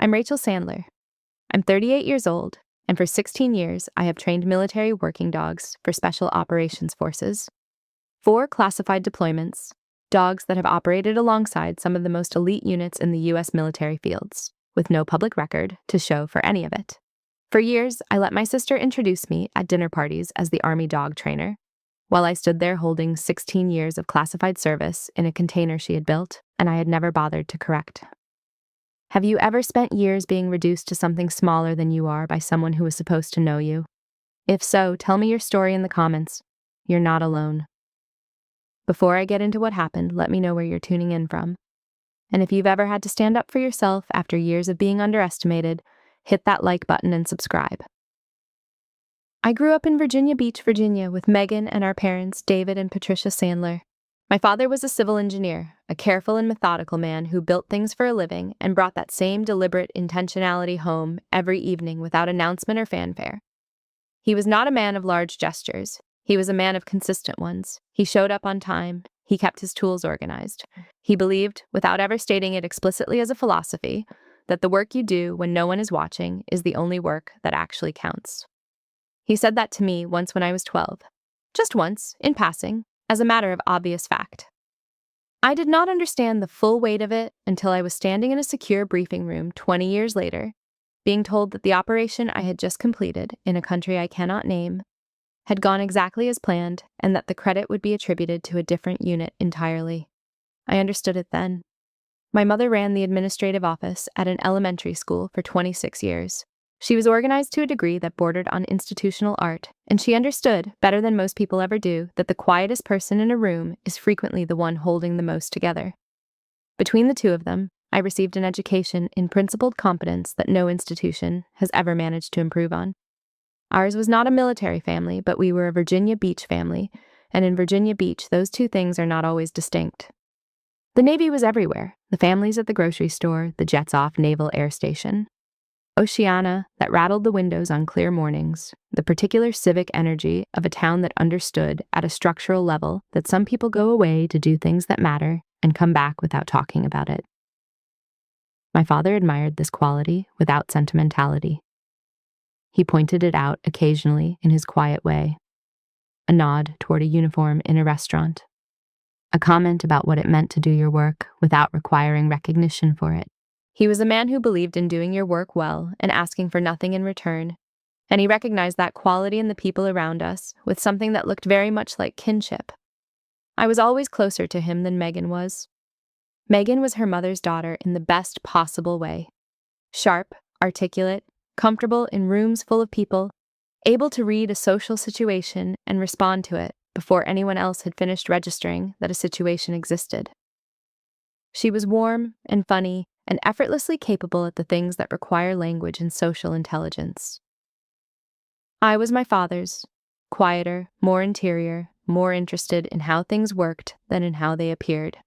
I'm Rachel Sandler. I'm 38 years old, and for 16 years, I have trained military working dogs for Special Operations Forces. 4 classified deployments, dogs that have operated alongside some of the most elite units in the U.S. military fields, with no public record to show for any of it. For years, I let my sister introduce me at dinner parties as the Army dog trainer, while I stood there holding 16 years of classified service in a container she had built, and I had never bothered to correct. Have you ever spent years being reduced to something smaller than you are by someone who was supposed to know you? If so, tell me your story in the comments. You're not alone. Before I get into what happened, let me know where you're tuning in from. And if you've ever had to stand up for yourself after years of being underestimated, hit that like button and subscribe. I grew up in Virginia Beach, Virginia, with Megan and our parents, David and Patricia Sandler. My father was a civil engineer, a careful and methodical man who built things for a living and brought that same deliberate intentionality home every evening without announcement or fanfare. He was not a man of large gestures. He was a man of consistent ones. He showed up on time. He kept his tools organized. He believed, without ever stating it explicitly as a philosophy, that the work you do when no one is watching is the only work that actually counts. He said that to me once when I was 12. Just once, in passing, as a matter of obvious fact. I did not understand the full weight of it until I was standing in a secure briefing room 20 years later, being told that the operation I had just completed, in a country I cannot name, had gone exactly as planned and that the credit would be attributed to a different unit entirely. I understood it then. My mother ran the administrative office at an elementary school for 26 years. She was organized to a degree that bordered on institutional art, and she understood, better than most people ever do, that the quietest person in a room is frequently the one holding the most together. Between the two of them, I received an education in principled competence that no institution has ever managed to improve on. Ours was not a military family, but we were a Virginia Beach family, and in Virginia Beach, those two things are not always distinct. The Navy was everywhere, the families at the grocery store, the jets off Naval Air Station. Oceana that rattled the windows on clear mornings, the particular civic energy of a town that understood at a structural level that some people go away to do things that matter and come back without talking about it. My father admired this quality without sentimentality. He pointed it out occasionally in his quiet way. A nod toward a uniform in a restaurant. A comment about what it meant to do your work without requiring recognition for it. He was a man who believed in doing your work well and asking for nothing in return, and he recognized that quality in the people around us with something that looked very much like kinship. I was always closer to him than Megan was. Megan was her mother's daughter in the best possible way. Sharp, articulate, comfortable in rooms full of people, able to read a social situation and respond to it before anyone else had finished registering that a situation existed. She was warm and funny and effortlessly capable at the things that require language and social intelligence. I was my father's, quieter, more interior, more interested in how things worked than in how they appeared.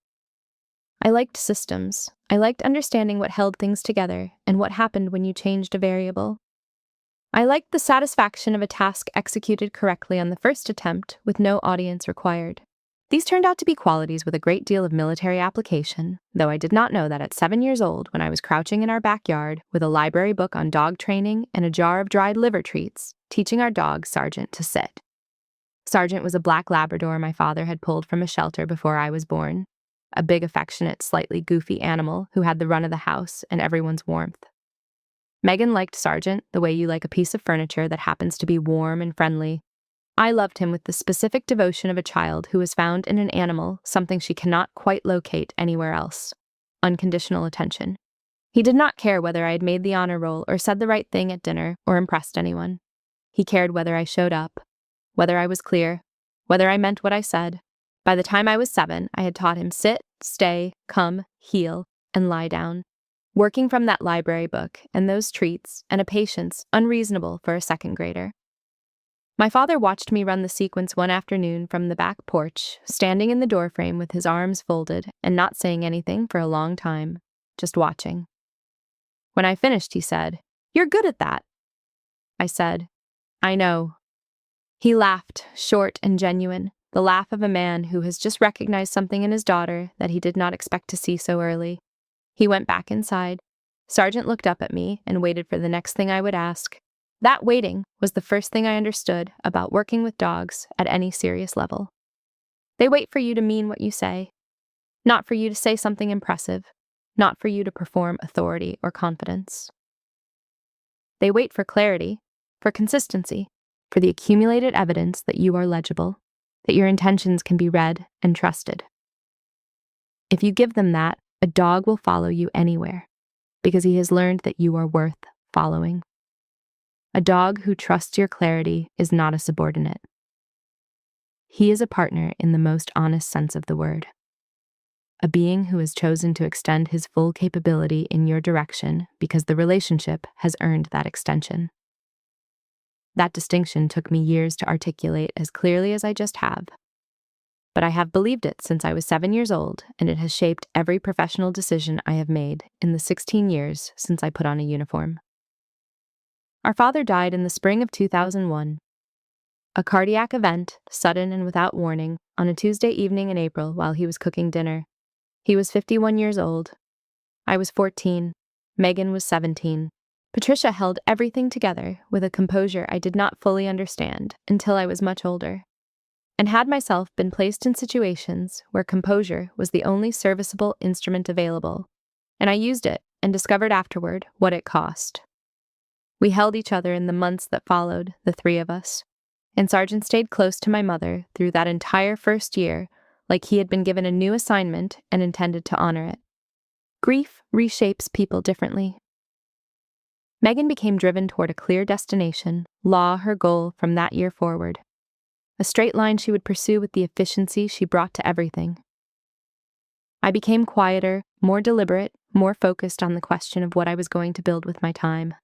I liked systems. I liked understanding what held things together and what happened when you changed a variable. I liked the satisfaction of a task executed correctly on the first attempt with no audience required. These turned out to be qualities with a great deal of military application, though I did not know that at 7 years old when I was crouching in our backyard with a library book on dog training and a jar of dried liver treats, teaching our dog Sergeant to sit. Sergeant was a black Labrador my father had pulled from a shelter before I was born, a big, affectionate, slightly goofy animal who had the run of the house and everyone's warmth. Megan liked Sergeant the way you like a piece of furniture that happens to be warm and friendly. I loved him with the specific devotion of a child who has found in an animal something she cannot quite locate anywhere else: unconditional attention. He did not care whether I had made the honor roll or said the right thing at dinner or impressed anyone. He cared whether I showed up, whether I was clear, whether I meant what I said. By the time I was 7, I had taught him sit, stay, come, heel, and lie down, working from that library book and those treats and a patience unreasonable for a second grader. My father watched me run the sequence one afternoon from the back porch, standing in the doorframe with his arms folded and not saying anything for a long time, just watching. When I finished, he said, "You're good at that." I said, "I know." He laughed, short and genuine, the laugh of a man who has just recognized something in his daughter that he did not expect to see so early. He went back inside, Sergeant looked up at me and waited for the next thing I would ask. That waiting was the first thing I understood about working with dogs at any serious level. They wait for you to mean what you say, not for you to say something impressive, not for you to perform authority or confidence. They wait for clarity, for consistency, for the accumulated evidence that you are legible, that your intentions can be read and trusted. If you give them that, a dog will follow you anywhere, because he has learned that you are worth following. A dog who trusts your clarity is not a subordinate. He is a partner in the most honest sense of the word. A being who has chosen to extend his full capability in your direction because the relationship has earned that extension. That distinction took me years to articulate as clearly as I just have. But I have believed it since I was 7 years old, and it has shaped every professional decision I have made in the 16 years since I put on a uniform. Our father died in the spring of 2001. A cardiac event, sudden and without warning, on a Tuesday evening in April while he was cooking dinner. He was 51 years old. I was 14. Megan was 17. Patricia held everything together with a composure I did not fully understand until I was much older, and had myself been placed in situations where composure was the only serviceable instrument available, and I used it and discovered afterward what it cost. We held each other in the months that followed, the three of us, and Sergeant stayed close to my mother through that entire first year like he had been given a new assignment and intended to honor it. Grief reshapes people differently. Megan became driven toward a clear destination, law her goal from that year forward. A straight line she would pursue with the efficiency she brought to everything. I became quieter, more deliberate, more focused on the question of what I was going to build with my time.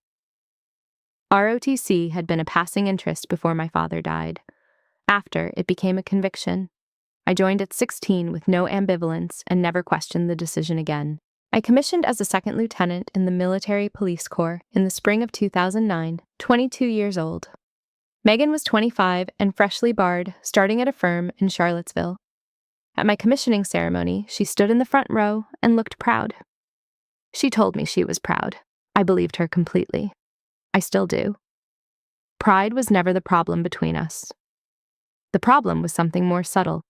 ROTC had been a passing interest before my father died. After, it became a conviction. I joined at 16 with no ambivalence and never questioned the decision again. I commissioned as a second lieutenant in the Military Police Corps in the spring of 2009, 22 years old. Megan was 25 and freshly barred, starting at a firm in Charlottesville. At my commissioning ceremony, she stood in the front row and looked proud. She told me she was proud. I believed her completely. I still do. Pride was never the problem between us. The problem was something more subtle,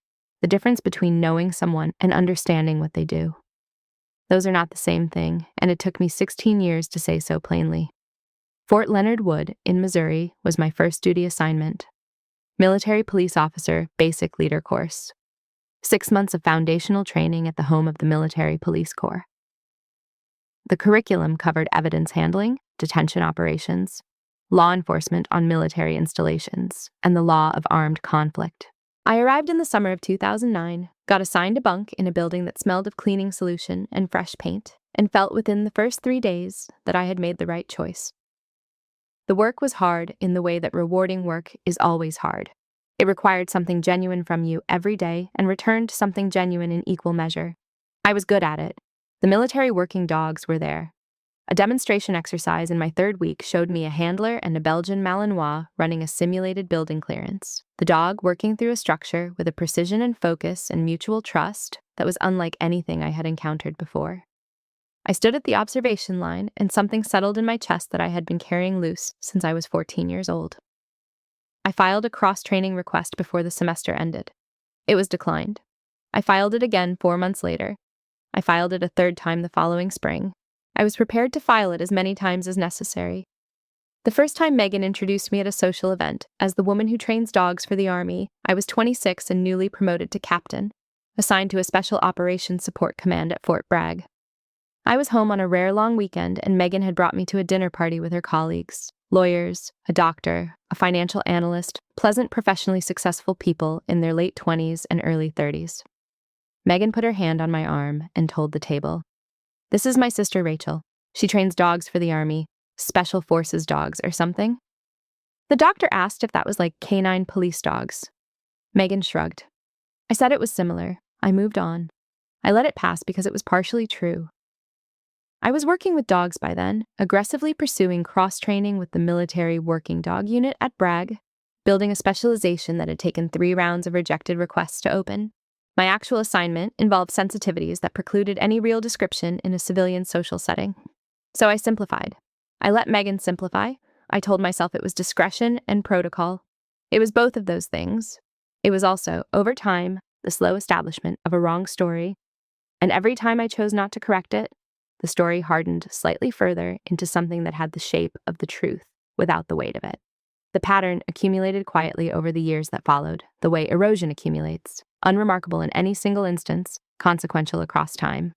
the difference between knowing someone and understanding what they do. Those are not the same thing, and it took me 16 years to say so plainly. Fort Leonard Wood, in Missouri, was my first duty assignment. Military Police Officer Basic Leader Course. 6 months of foundational training at the home of the Military Police Corps. The curriculum covered evidence handling, detention operations, law enforcement on military installations, and the law of armed conflict. I arrived in the summer of 2009, got assigned a bunk in a building that smelled of cleaning solution and fresh paint, and felt within the first 3 days that I had made the right choice. The work was hard in the way that rewarding work is always hard. It required something genuine from you every day and returned something genuine in equal measure. I was good at it. The military working dogs were there. A demonstration exercise in my 3rd week showed me a handler and a Belgian Malinois running a simulated building clearance. The dog working through a structure with a precision and focus and mutual trust that was unlike anything I had encountered before. I stood at the observation line, and something settled in my chest that I had been carrying loose since I was 14 years old. I filed a cross-training request before the semester ended. It was declined. I filed it again 4 months later. I filed it a 3rd time the following spring. I was prepared to file it as many times as necessary. The first time Megan introduced me at a social event as the woman who trains dogs for the Army, I was 26 and newly promoted to captain, assigned to a Special Operations Support Command at Fort Bragg. I was home on a rare long weekend, and Megan had brought me to a dinner party with her colleagues, lawyers, a doctor, a financial analyst, pleasant, professionally successful people in their late 20s and early 30s. Megan put her hand on my arm and told the table, "This is my sister Rachel. She trains dogs for the Army, Special Forces dogs or something." The doctor asked if that was like canine police dogs. Megan shrugged. I said it was similar. I moved on. I let it pass because it was partially true. I was working with dogs by then, aggressively pursuing cross-training with the military working dog unit at Bragg, building a specialization that had taken 3 rounds of rejected requests to open. My actual assignment involved sensitivities that precluded any real description in a civilian social setting. So I simplified. I let Megan simplify. I told myself it was discretion and protocol. It was both of those things. It was also, over time, the slow establishment of a wrong story, and every time I chose not to correct it, the story hardened slightly further into something that had the shape of the truth without the weight of it. The pattern accumulated quietly over the years that followed, the way erosion accumulates, unremarkable in any single instance, consequential across time.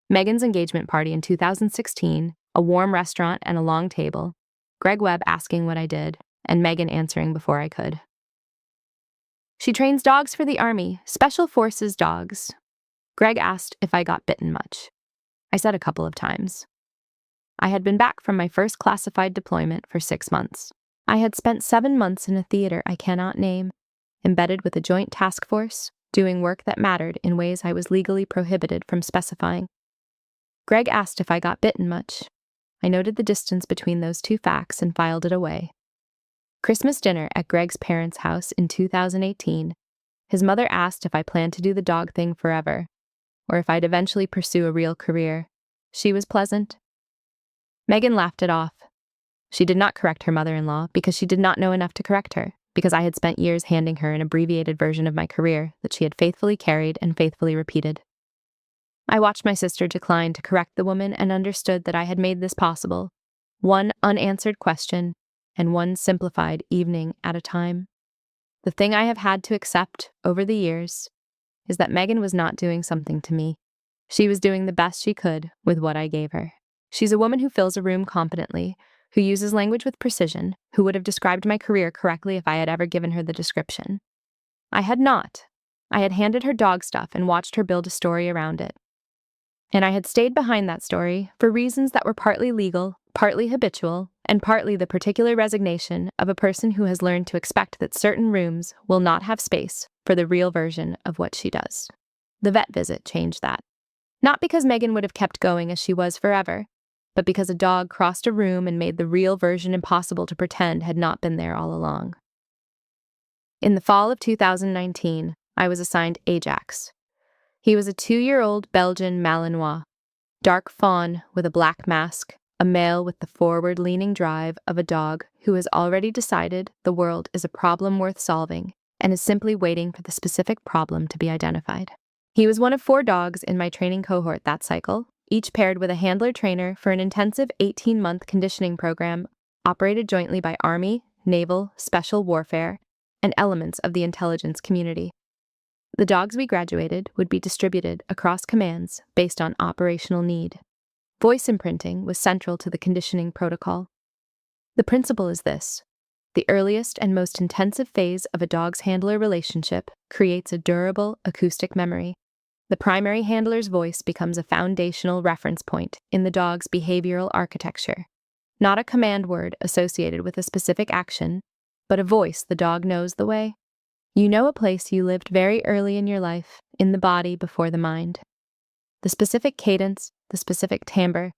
Megan's engagement party in 2016, a warm restaurant and a long table, Greg Webb asking what I did, and Megan answering before I could. She trains dogs for the Army, Special Forces dogs. Greg asked if I got bitten much. I said a couple of times. I had been back from my first classified deployment for 6 months. I had spent 7 months in a theater I cannot name, embedded with a joint task force, doing work that mattered in ways I was legally prohibited from specifying. Greg asked if I got bitten much. I noted the distance between those two facts and filed it away. Christmas dinner at Greg's parents' house in 2018, his mother asked if I planned to do the dog thing forever, or if I'd eventually pursue a real career. She was pleasant. Megan laughed it off. She did not correct her mother-in-law because she did not know enough to correct her, because I had spent years handing her an abbreviated version of my career that she had faithfully carried and faithfully repeated. I watched my sister decline to correct the woman and understood that I had made this possible, one unanswered question and one simplified evening at a time. The thing I have had to accept over the years is that Megan was not doing something to me. She was doing the best she could with what I gave her. She's a woman who fills a room competently, who uses language with precision, who would have described my career correctly if I had ever given her the description. I had not. I had handed her dog stuff and watched her build a story around it. And I had stayed behind that story for reasons that were partly legal, partly habitual, and partly the particular resignation of a person who has learned to expect that certain rooms will not have space for the real version of what she does. The vet visit changed that. Not because Megan would have kept going as she was forever, but because a dog crossed a room and made the real version impossible to pretend had not been there all along. In the fall of 2019, I was assigned Ajax. He was a 2-year-old Belgian Malinois, dark fawn with a black mask, a male with the forward-leaning drive of a dog who has already decided the world is a problem worth solving and is simply waiting for the specific problem to be identified. He was one of 4 dogs in my training cohort that cycle, each paired with a handler trainer for an intensive 18-month conditioning program operated jointly by Army, Naval, Special Warfare, and elements of the intelligence community. The dogs we graduated would be distributed across commands based on operational need. Voice imprinting was central to the conditioning protocol. The principle is this: the earliest and most intensive phase of a dog's handler relationship creates a durable acoustic memory. The primary handler's voice becomes a foundational reference point in the dog's behavioral architecture, not a command word associated with a specific action, but a voice the dog knows the way. You know a place you lived very early in your life, in the body before the mind. The specific cadence, the specific timbre,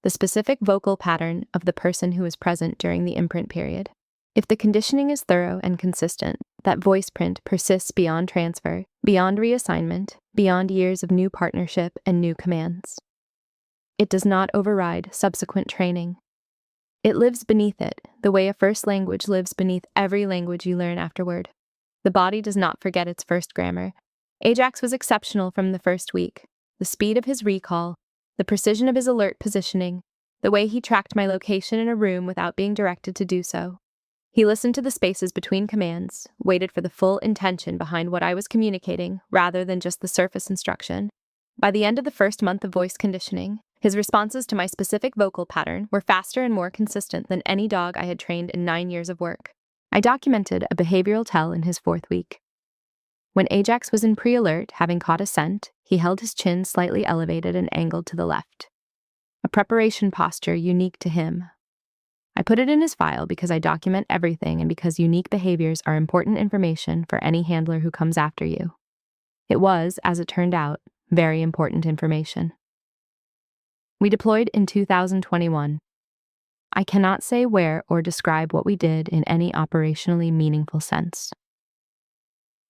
the specific vocal pattern of the person who is present during the imprint period. If the conditioning is thorough and consistent, that voice print persists beyond transfer, beyond reassignment, beyond years of new partnership and new commands. It does not override subsequent training. It lives beneath it, the way a first language lives beneath every language you learn afterward. The body does not forget its first grammar. Ajax was exceptional from the first week. The speed of his recall, the precision of his alert positioning, the way he tracked my location in a room without being directed to do so. He listened to the spaces between commands, waited for the full intention behind what I was communicating rather than just the surface instruction. By the end of the first month of voice conditioning, his responses to my specific vocal pattern were faster and more consistent than any dog I had trained in 9 years of work. I documented a behavioral tell in his 4th week. When Ajax was in pre-alert, having caught a scent, he held his chin slightly elevated and angled to the left. A preparation posture unique to him. I put it in his file because I document everything and because unique behaviors are important information for any handler who comes after you. It was, as it turned out, very important information. We deployed in 2021. I cannot say where or describe what we did in any operationally meaningful sense.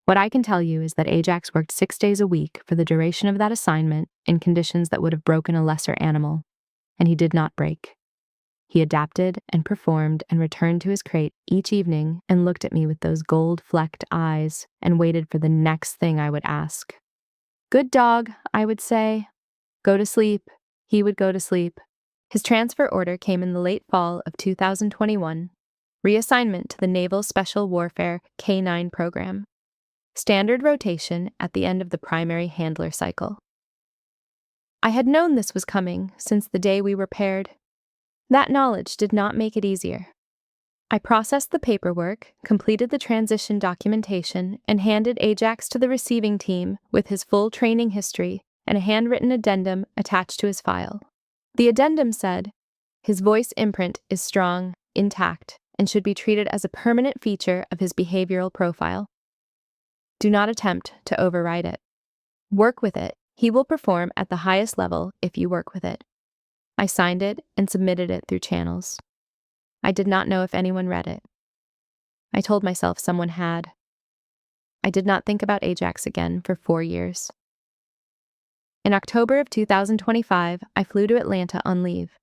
What I can tell you is that Ajax worked 6 days a week for the duration of that assignment in conditions that would have broken a lesser animal. and he did not break. He adapted and performed and returned to his crate each evening and looked at me with those gold-flecked eyes and waited for the next thing I would ask. "Good dog," I would say. "Go to sleep." He would go to sleep. His transfer order came in the late fall of 2021. Reassignment to the Naval Special Warfare K-9 program. Standard rotation at the end of the primary handler cycle. I had known this was coming since the day we were paired. That knowledge did not make it easier. I processed the paperwork, completed the transition documentation, and handed Ajax to the receiving team with his full training history and a handwritten addendum attached to his file. The addendum said, "His voice imprint is strong, intact, and should be treated as a permanent feature of his behavioral profile. Do not attempt to override it. Work with it. He will perform at the highest level if you work with it." I signed it and submitted it through channels. I did not know if anyone read it. I told myself someone had. I did not think about Ajax again for 4 years. In October of 2025, I flew to Atlanta on leave.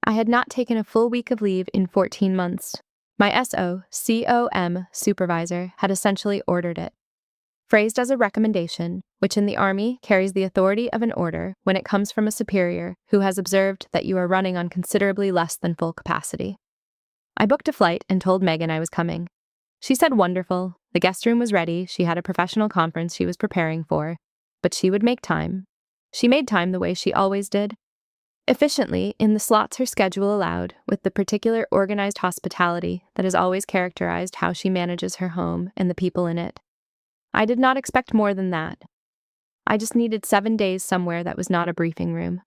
I had not taken a full week of leave in 14 months. My SOCOM supervisor had essentially ordered it. Phrased as a recommendation, which in the Army carries the authority of an order when it comes from a superior who has observed that you are running on considerably less than full capacity. I booked a flight and told Megan I was coming. She said wonderful, the guest room was ready, she had a professional conference she was preparing for, but she would make time. She made time the way she always did. Efficiently, in the slots her schedule allowed, with the particular organized hospitality that has always characterized how she manages her home and the people in it. I did not expect more than that. I just needed 7 days somewhere that was not a briefing room.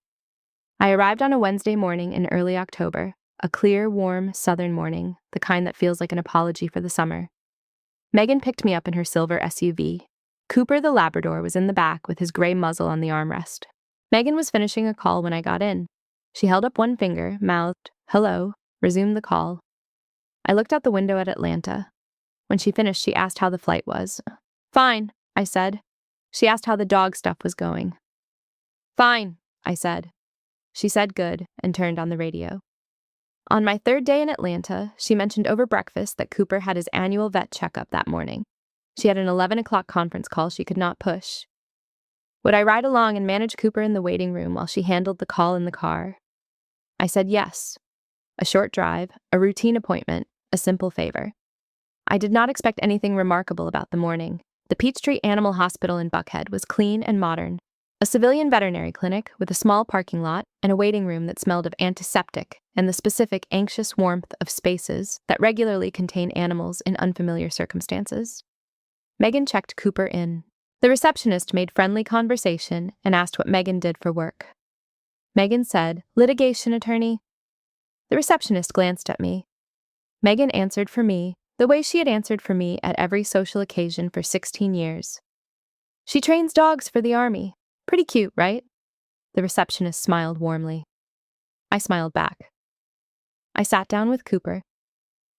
I arrived on a Wednesday morning in early October, a clear, warm, southern morning, the kind that feels like an apology for the summer. Megan picked me up in her silver SUV. Cooper the Labrador was in the back with his gray muzzle on the armrest. Megan was finishing a call when I got in. She held up one finger, mouthed, "Hello," resumed the call. I looked out the window at Atlanta. When she finished, she asked how the flight was. "Fine," I said. She asked how the dog stuff was going. "Fine," I said. She said good and turned on the radio. On my 3rd day in Atlanta, she mentioned over breakfast that Cooper had his annual vet checkup that morning. She had an 11 o'clock conference call she could not push. Would I ride along and manage Cooper in the waiting room while she handled the call in the car? I said yes. A short drive, a routine appointment, a simple favor. I did not expect anything remarkable about the morning. The Peachtree Animal Hospital in Buckhead was clean and modern. A civilian veterinary clinic with a small parking lot and a waiting room that smelled of antiseptic and the specific anxious warmth of spaces that regularly contain animals in unfamiliar circumstances. Megan checked Cooper in. The receptionist made friendly conversation and asked what Megan did for work. Megan said, "Litigation attorney." The receptionist glanced at me. Megan answered for me the way she had answered for me at every social occasion for 16 years. "She trains dogs for the Army. Pretty cute, right?" The receptionist smiled warmly. I smiled back. I sat down with Cooper.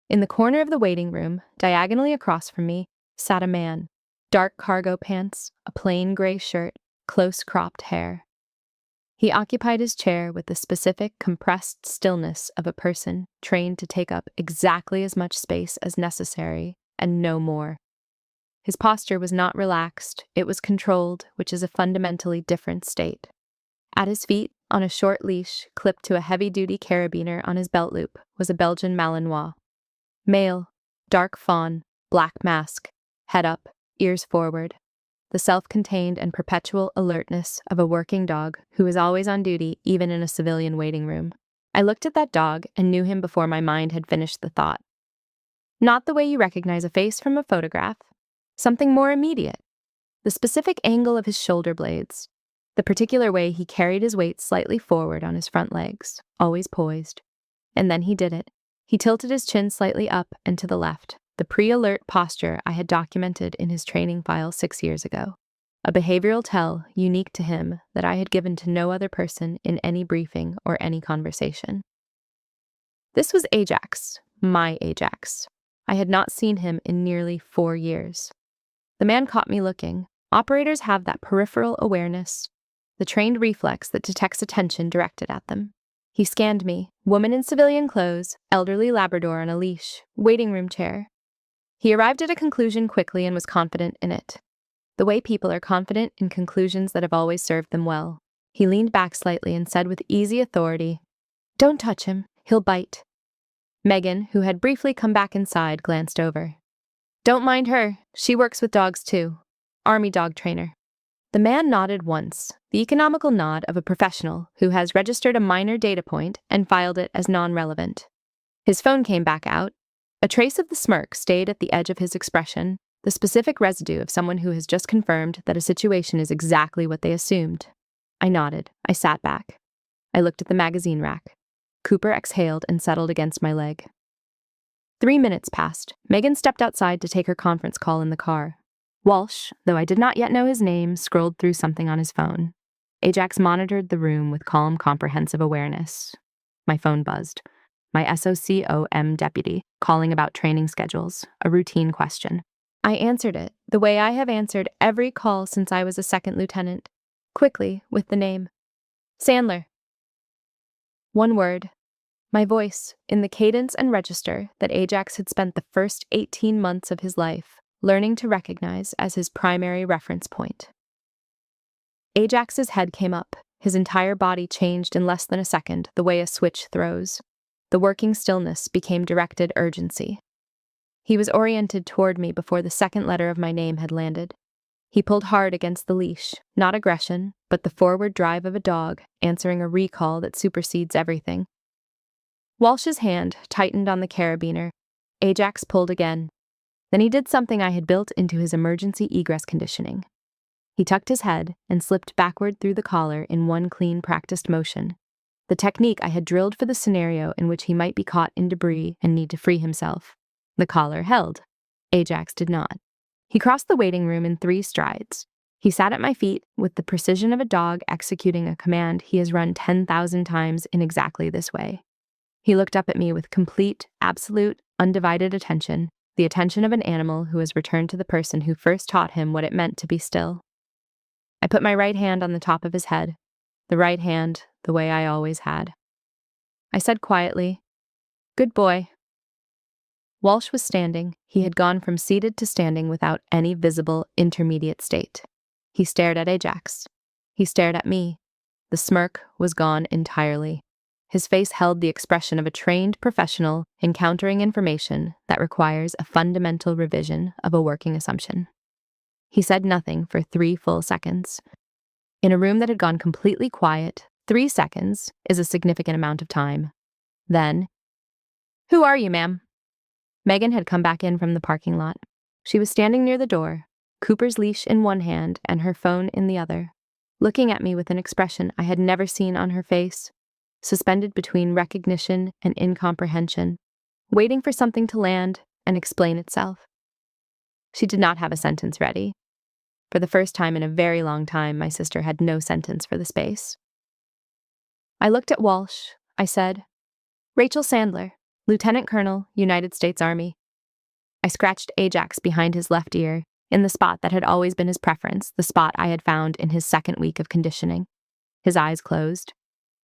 In the corner of the waiting room, diagonally across from me, sat a man. Dark cargo pants, a plain gray shirt, close-cropped hair. He occupied his chair with the specific, compressed stillness of a person trained to take up exactly as much space as necessary and no more. His posture was not relaxed, it was controlled, which is a fundamentally different state. At his feet, on a short leash, clipped to a heavy-duty carabiner on his belt loop, was a Belgian Malinois. Male, dark fawn, black mask, head up, ears forward. The self-contained and perpetual alertness of a working dog who is always on duty even in a civilian waiting room. I looked at that dog and knew him before my mind had finished the thought. Not the way you recognize a face from a photograph. Something more immediate. The specific angle of his shoulder blades. The particular way he carried his weight slightly forward on his front legs, always poised. And then he did it. He tilted his chin slightly up and to the left, the pre-alert posture I had documented in his training file 6 years ago. A behavioral tell unique to him that I had given to no other person in any briefing or any conversation. This was Ajax, my Ajax. I had not seen him in nearly 4 years. The man caught me looking. Operators have that peripheral awareness, the trained reflex that detects attention directed at them. He scanned me, woman in civilian clothes, elderly Labrador on a leash, waiting room chair. He arrived at a conclusion quickly and was confident in it. The way people are confident in conclusions that have always served them well. He leaned back slightly and said with easy authority, "Don't touch him, he'll bite." Megan, who had briefly come back inside, glanced over. "Don't mind her, she works with dogs too. Army dog trainer." The man nodded once, the economical nod of a professional who has registered a minor data point and filed it as non-relevant. His phone came back out. A trace of the smirk stayed at the edge of his expression, the specific residue of someone who has just confirmed that a situation is exactly what they assumed. I nodded. I sat back. I looked at the magazine rack. Cooper exhaled and settled against my leg. 3 minutes passed. Megan stepped outside to take her conference call in the car. Walsh, though I did not yet know his name, scrolled through something on his phone. Ajax monitored the room with calm, comprehensive awareness. My phone buzzed. My SOCOM deputy, calling about training schedules, a routine question. I answered it, the way I have answered every call since I was a second lieutenant. Quickly, with the name. Sandler. One word. My voice, in the cadence and register that Ajax had spent the first 18 months of his life learning to recognize as his primary reference point. Ajax's head came up. His entire body changed in less than a second, the way a switch throws. The working stillness became directed urgency. He was oriented toward me before the second letter of my name had landed. He pulled hard against the leash, not aggression, but the forward drive of a dog, answering a recall that supersedes everything. Walsh's hand tightened on the carabiner. Ajax pulled again. Then he did something I had built into his emergency egress conditioning. He tucked his head and slipped backward through the collar in one clean, practiced motion. The technique I had drilled for the scenario in which he might be caught in debris and need to free himself. The collar held. Ajax did not. He crossed the waiting room in 3 strides. He sat at my feet with the precision of a dog executing a command he has run 10,000 times in exactly this way. He looked up at me with complete, absolute, undivided attention, the attention of an animal who has returned to the person who first taught him what it meant to be still. I put my right hand on the top of his head, the right hand the way I always had. I said quietly, "Good boy." Walsh was standing. He had gone from seated to standing without any visible intermediate state. He stared at Ajax. He stared at me. The smirk was gone entirely. His face held the expression of a trained professional encountering information that requires a fundamental revision of a working assumption. He said nothing for 3 full seconds. In a room that had gone completely quiet, 3 seconds is a significant amount of time. Then, "Who are you, ma'am?" Megan had come back in from the parking lot. She was standing near the door, Cooper's leash in one hand and her phone in the other, looking at me with an expression I had never seen on her face, suspended between recognition and incomprehension, waiting for something to land and explain itself. She did not have a sentence ready. For the first time in a very long time, my sister had no sentence for the space. I looked at Walsh. I said, "Rachel Sandler, Lieutenant Colonel, United States Army." I scratched Ajax behind his left ear, in the spot that had always been his preference, the spot I had found in his second week of conditioning. His eyes closed.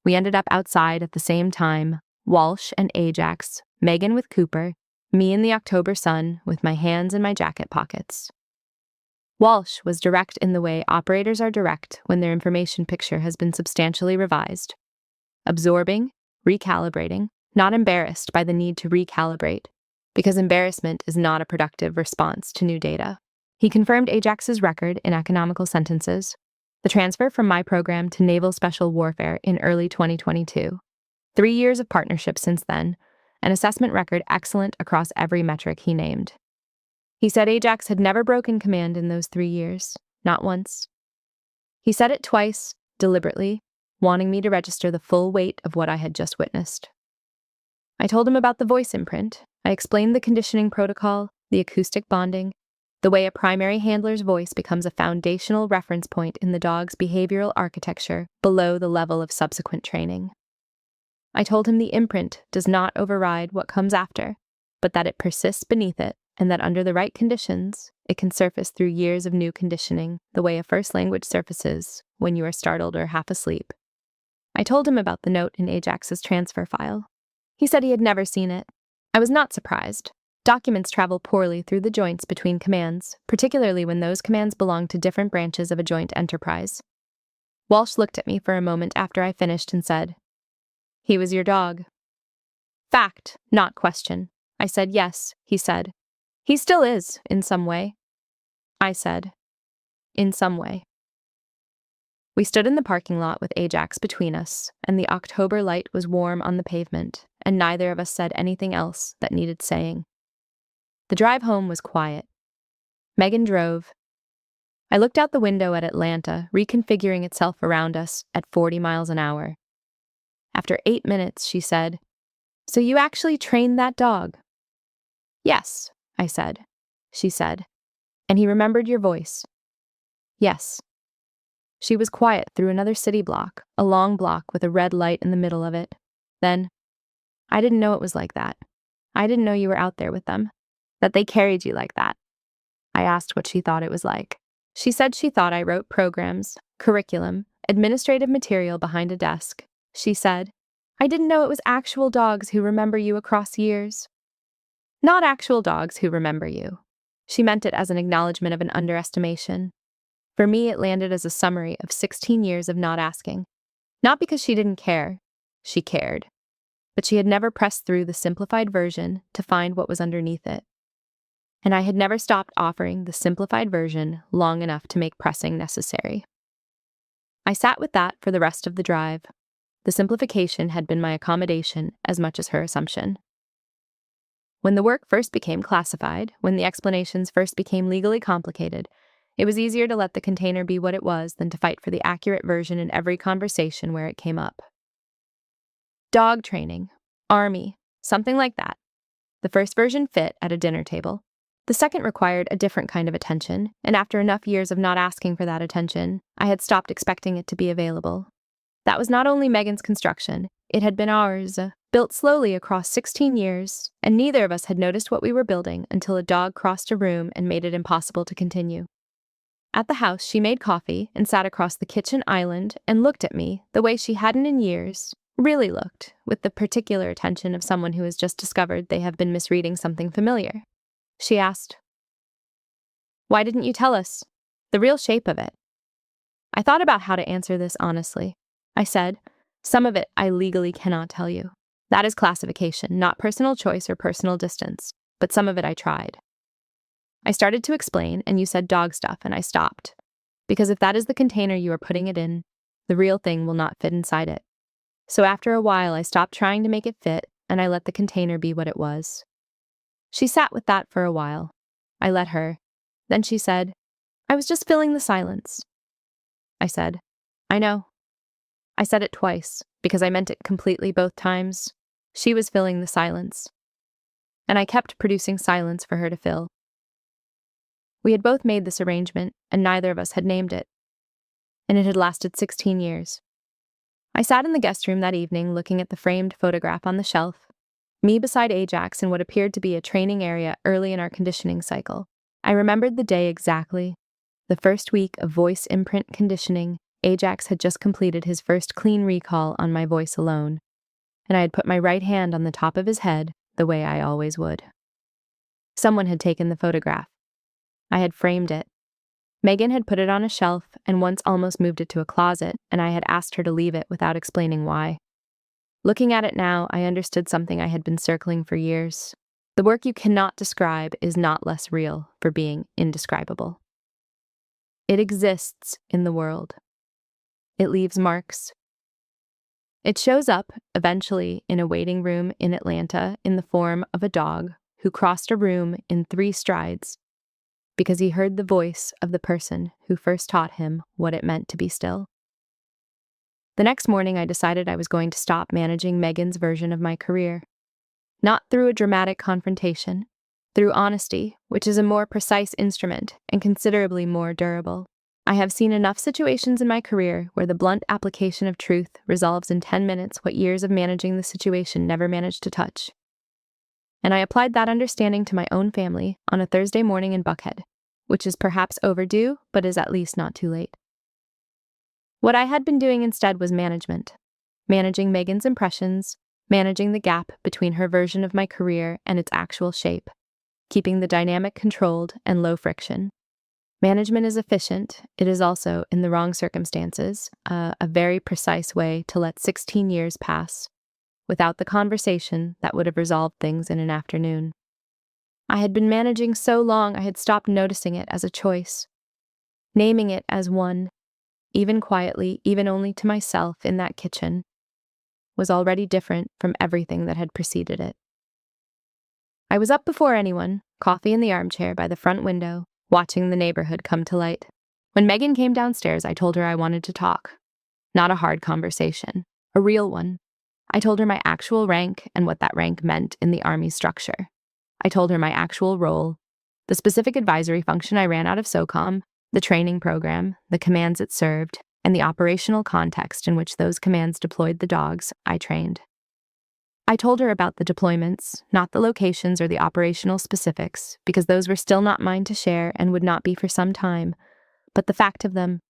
We ended up outside at the same time, Walsh and Ajax, Megan with Cooper, me in the October sun with my hands in my jacket pockets. Walsh was direct in the way operators are direct when their information picture has been substantially revised. Absorbing, recalibrating, not embarrassed by the need to recalibrate, because embarrassment is not a productive response to new data. He confirmed Ajax's record in economical sentences, the transfer from my program to Naval Special Warfare in early 2022, 3 years of partnership since then, an assessment record excellent across every metric he named. He said Ajax had never broken command in those 3 years, not once. He said it twice, deliberately, wanting me to register the full weight of what I had just witnessed. I told him about the voice imprint. I explained the conditioning protocol, the acoustic bonding, the way a primary handler's voice becomes a foundational reference point in the dog's behavioral architecture below the level of subsequent training. I told him the imprint does not override what comes after, but that it persists beneath it, and that under the right conditions, it can surface through years of new conditioning, the way a first language surfaces when you are startled or half asleep. I told him about the note in Ajax's transfer file. He said he had never seen it. I was not surprised. Documents travel poorly through the joints between commands, particularly when those commands belong to different branches of a joint enterprise. Walsh looked at me for a moment after I finished and said, "He was your dog." "Fact, not question." I said, "Yes," he said. "He still is, in some way." I said, "In some way." We stood in the parking lot with Ajax between us, and the October light was warm on the pavement, and neither of us said anything else that needed saying. The drive home was quiet. Megan drove. I looked out the window at Atlanta, reconfiguring itself around us at 40 miles an hour. After 8 minutes, she said, "So you actually trained that dog?" "Yes," I said. She said, "And he remembered your voice?" "Yes." She was quiet through another city block, a long block with a red light in the middle of it. Then, "I didn't know it was like that. I didn't know you were out there with them. That they carried you like that." I asked what she thought it was like. She said she thought I wrote programs, curriculum, administrative material behind a desk. She said, "I didn't know it was actual dogs who remember you across years." Not actual dogs who remember you. She meant it as an acknowledgement of an underestimation. For me, it landed as a summary of 16 years of not asking. Not because she didn't care. She cared. But she had never pressed through the simplified version to find what was underneath it. And I had never stopped offering the simplified version long enough to make pressing necessary. I sat with that for the rest of the drive. The simplification had been my accommodation as much as her assumption. When the work first became classified, when the explanations first became legally complicated, it was easier to let the container be what it was than to fight for the accurate version in every conversation where it came up. Dog training, army, something like that. The first version fit at a dinner table. The second required a different kind of attention, and after enough years of not asking for that attention, I had stopped expecting it to be available. That was not only Megan's construction, it had been ours, built slowly across 16 years, and neither of us had noticed what we were building until a dog crossed a room and made it impossible to continue. At the house, she made coffee and sat across the kitchen island and looked at me the way she hadn't in years, really looked, with the particular attention of someone who has just discovered they have been misreading something familiar. She asked, "Why didn't you tell us the real shape of it?" I thought about how to answer this honestly. I said, "Some of it I legally cannot tell you. That is classification, not personal choice or personal distance, but some of it I tried." I started to explain, and you said dog stuff, and I stopped. Because if that is the container you are putting it in, the real thing will not fit inside it. So after a while, I stopped trying to make it fit, and I let the container be what it was. She sat with that for a while. I let her. Then she said, "I was just filling the silence." I said, "I know." I said it twice, because I meant it completely both times. She was filling the silence. And I kept producing silence for her to fill. We had both made this arrangement, and neither of us had named it. And it had lasted 16 years. I sat in the guest room that evening looking at the framed photograph on the shelf, me beside Ajax in what appeared to be a training area early in our conditioning cycle. I remembered the day exactly. The first week of voice imprint conditioning, Ajax had just completed his first clean recall on my voice alone, and I had put my right hand on the top of his head the way I always would. Someone had taken the photograph. I had framed it. Megan had put it on a shelf and once almost moved it to a closet, and I had asked her to leave it without explaining why. Looking at it now, I understood something I had been circling for years. The work you cannot describe is not less real for being indescribable. It exists in the world. It leaves marks. It shows up, eventually, in a waiting room in Atlanta in the form of a dog who crossed a room in 3 strides because he heard the voice of the person who first taught him what it meant to be still. The next morning, I decided I was going to stop managing Megan's version of my career. Not through a dramatic confrontation, through honesty, which is a more precise instrument and considerably more durable. I have seen enough situations in my career where the blunt application of truth resolves in 10 minutes what years of managing the situation never managed to touch. And I applied that understanding to my own family on a Thursday morning in Buckhead, which is perhaps overdue, but is at least not too late. What I had been doing instead was management. managing Megan's impressions, managing the gap between her version of my career and its actual shape, keeping the dynamic controlled and low friction. Management is efficient. It is also, in the wrong circumstances, a very precise way to let 16 years pass without the conversation that would have resolved things in an afternoon. I had been managing so long I had stopped noticing it as a choice. Naming it as one, even quietly, even only to myself in that kitchen, was already different from everything that had preceded it. I was up before anyone, coffee in the armchair by the front window, watching the neighborhood come to light. When Megan came downstairs, I told her I wanted to talk. Not a hard conversation, a real one. I told her my actual rank and what that rank meant in the Army structure. I told her my actual role, the specific advisory function I ran out of SOCOM, the training program, the commands it served, and the operational context in which those commands deployed the dogs I trained. I told her about the deployments, not the locations or the operational specifics, because those were still not mine to share and would not be for some time, but the fact of them.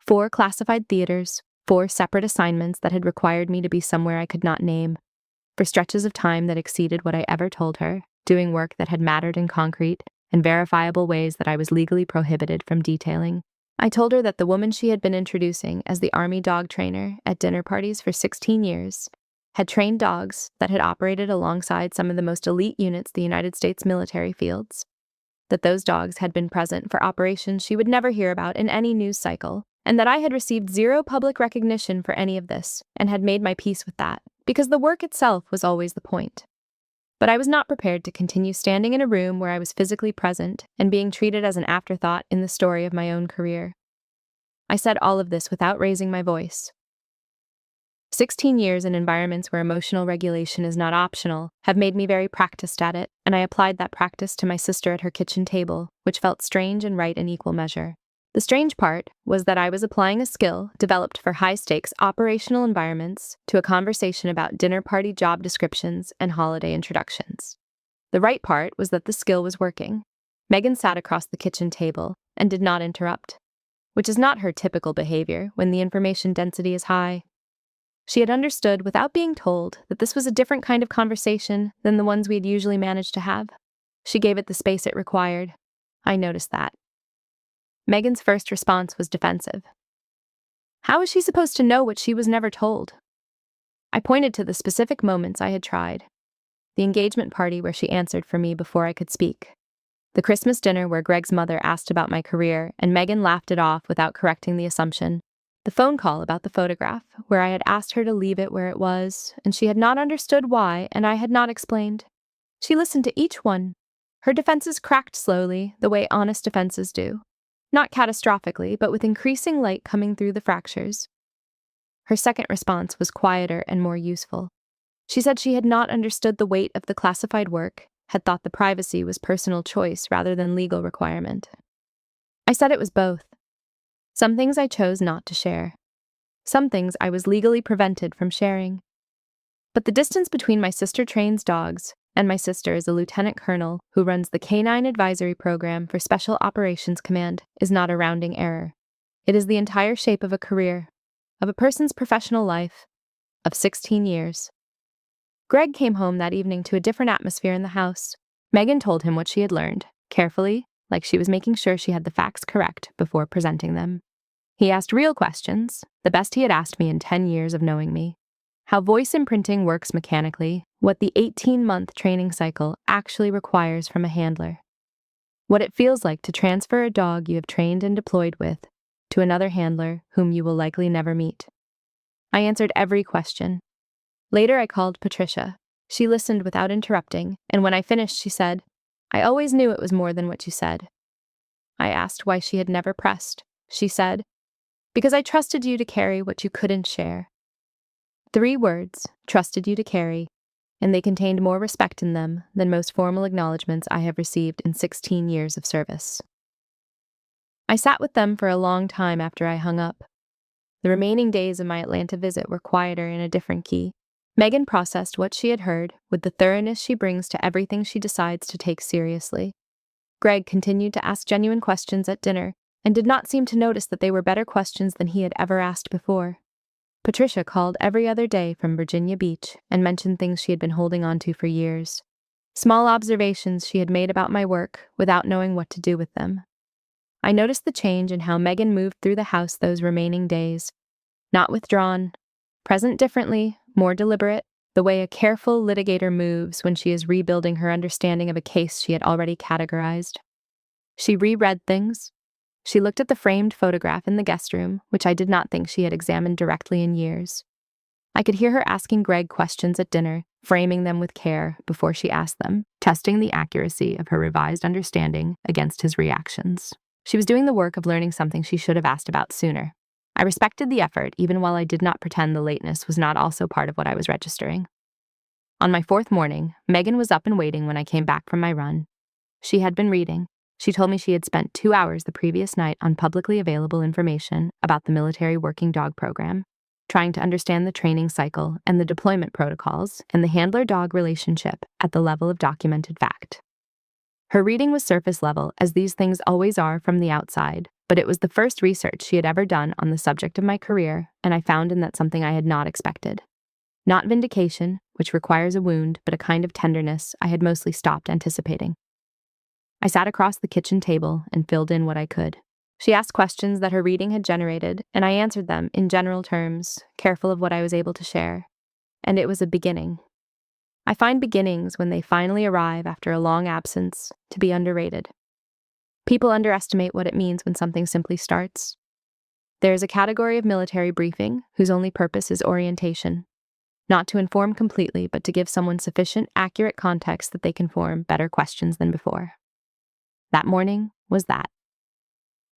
4 classified theaters, 4 separate assignments that had required me to be somewhere I could not name, for stretches of time that exceeded what I ever told her, doing work that had mattered in concrete and verifiable ways that I was legally prohibited from detailing. I told her that the woman she had been introducing as the Army dog trainer at dinner parties for 16 years had trained dogs that had operated alongside some of the most elite units the United States military fields, that those dogs had been present for operations she would never hear about in any news cycle, and that I had received zero public recognition for any of this and had made my peace with that, because the work itself was always the point. But I was not prepared to continue standing in a room where I was physically present and being treated as an afterthought in the story of my own career. I said all of this without raising my voice. 16 years in environments where emotional regulation is not optional have made me very practiced at it, and I applied that practice to my sister at her kitchen table, which felt strange and right in equal measure. The strange part was that I was applying a skill developed for high-stakes operational environments to a conversation about dinner party job descriptions and holiday introductions. The right part was that the skill was working. Megan sat across the kitchen table and did not interrupt, which is not her typical behavior when the information density is high. She had understood without being told that this was a different kind of conversation than the ones we had usually managed to have. She gave it the space it required. I noticed that. Megan's first response was defensive. How was she supposed to know what she was never told? I pointed to the specific moments I had tried. The engagement party where she answered for me before I could speak. The Christmas dinner where Greg's mother asked about my career and Megan laughed it off without correcting the assumption. The phone call about the photograph, where I had asked her to leave it where it was, and she had not understood why, and I had not explained. She listened to each one. Her defenses cracked slowly, the way honest defenses do. Not catastrophically, but with increasing light coming through the fractures. Her second response was quieter and more useful. She said she had not understood the weight of the classified work, had thought the privacy was personal choice rather than legal requirement. I said it was both. Some things I chose not to share. Some things I was legally prevented from sharing. But the distance between my sister trains dogs and my sister is a lieutenant colonel who runs the Canine Advisory Program for Special Operations Command is not a rounding error. It is the entire shape of a career, of a person's professional life, of 16 years. Greg came home that evening to a different atmosphere in the house. Megan told him what she had learned, carefully, like she was making sure she had the facts correct before presenting them. He asked real questions, the best he had asked me in 10 years of knowing me. How voice imprinting works mechanically, what the 18-month training cycle actually requires from a handler. What it feels like to transfer a dog you have trained and deployed with to another handler whom you will likely never meet. I answered every question. Later I called Patricia. She listened without interrupting, and when I finished she said, "I always knew it was more than what you said." I asked why she had never pressed. She said, "Because I trusted you to carry what you couldn't share." 3 words, trusted you to carry, and they contained more respect in them than most formal acknowledgments I have received in 16 years of service. I sat with them for a long time after I hung up. The remaining days of my Atlanta visit were quieter in a different key. Megan processed what she had heard with the thoroughness she brings to everything she decides to take seriously. Greg continued to ask genuine questions at dinner and did not seem to notice that they were better questions than he had ever asked before. Patricia called every other day from Virginia Beach and mentioned things she had been holding on to for years. Small observations she had made about my work without knowing what to do with them. I noticed the change in how Megan moved through the house those remaining days. Not withdrawn, present differently, more deliberate, the way a careful litigator moves when she is rebuilding her understanding of a case she had already categorized. She reread things. She looked at the framed photograph in the guest room, which I did not think she had examined directly in years. I could hear her asking Greg questions at dinner, framing them with care before she asked them, testing the accuracy of her revised understanding against his reactions. She was doing the work of learning something she should have asked about sooner. I respected the effort, even while I did not pretend the lateness was not also part of what I was registering. On my fourth morning, Megan was up and waiting when I came back from my run. She had been reading. She told me she had spent 2 hours the previous night on publicly available information about the military working dog program, trying to understand the training cycle and the deployment protocols and the handler-dog relationship at the level of documented fact. Her reading was surface level, as these things always are from the outside, but it was the first research she had ever done on the subject of my career, and I found in that something I had not expected. Not vindication, which requires a wound, but a kind of tenderness I had mostly stopped anticipating. I sat across the kitchen table and filled in what I could. She asked questions that her reading had generated, and I answered them in general terms, careful of what I was able to share. And it was a beginning. I find beginnings, when they finally arrive after a long absence, to be underrated. People underestimate what it means when something simply starts. There is a category of military briefing whose only purpose is orientation. Not to inform completely, but to give someone sufficient, accurate context that they can form better questions than before. That morning was that.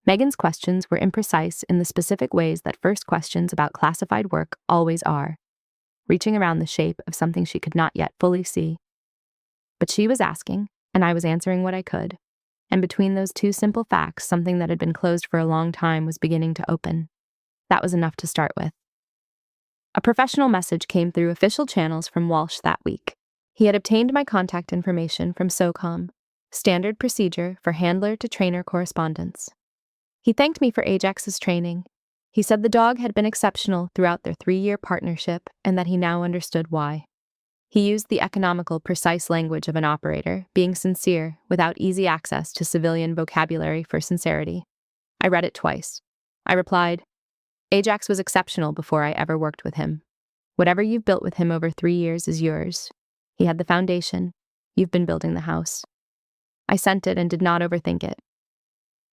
Megan's questions were imprecise in the specific ways that first questions about classified work always are, reaching around the shape of something she could not yet fully see. But she was asking, and I was answering what I could, and between those two simple facts, something that had been closed for a long time was beginning to open. That was enough to start with. A professional message came through official channels from Walsh that week. He had obtained my contact information from SOCOM, standard procedure for handler-to-trainer correspondence. He thanked me for Ajax's training. He said the dog had been exceptional throughout their 3-year partnership and that he now understood why. He used the economical, precise language of an operator, being sincere, without easy access to civilian vocabulary for sincerity. I read it twice. I replied, Ajax was exceptional before I ever worked with him. Whatever you've built with him over 3 years is yours. He had the foundation. You've been building the house. I sent it and did not overthink it.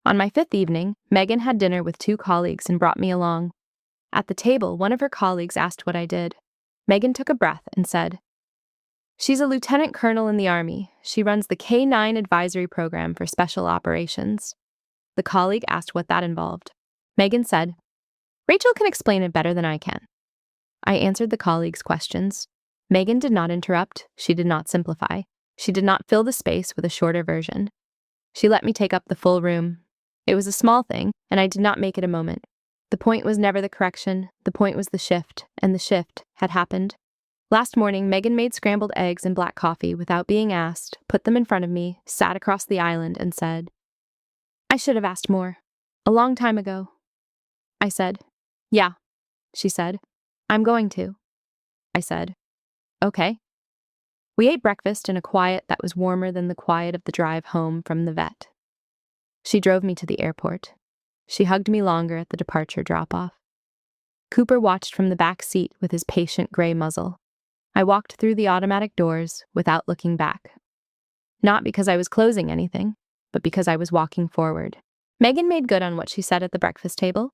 On my 5th evening, Megan had dinner with 2 colleagues and brought me along. At the table, one of her colleagues asked what I did. Megan took a breath and said, She's a lieutenant colonel in the Army. She runs the K-9 advisory program for special operations. The colleague asked what that involved. Megan said, Rachel can explain it better than I can. I answered the colleague's questions. Megan did not interrupt. She did not simplify. She did not fill the space with a shorter version. She let me take up the full room. It was a small thing, and I did not make it a moment. The point was never the correction. The point was the shift, and the shift had happened. Last morning, Megan made scrambled eggs and black coffee without being asked, put them in front of me, sat across the island, and said, I should have asked more. A long time ago. I said, Yeah. She said, I'm going to. I said, Okay. We ate breakfast in a quiet that was warmer than the quiet of the drive home from the vet. She drove me to the airport. She hugged me longer at the departure drop-off. Cooper watched from the back seat with his patient gray muzzle. I walked through the automatic doors without looking back. Not because I was closing anything, but because I was walking forward. Megan made good on what she said at the breakfast table.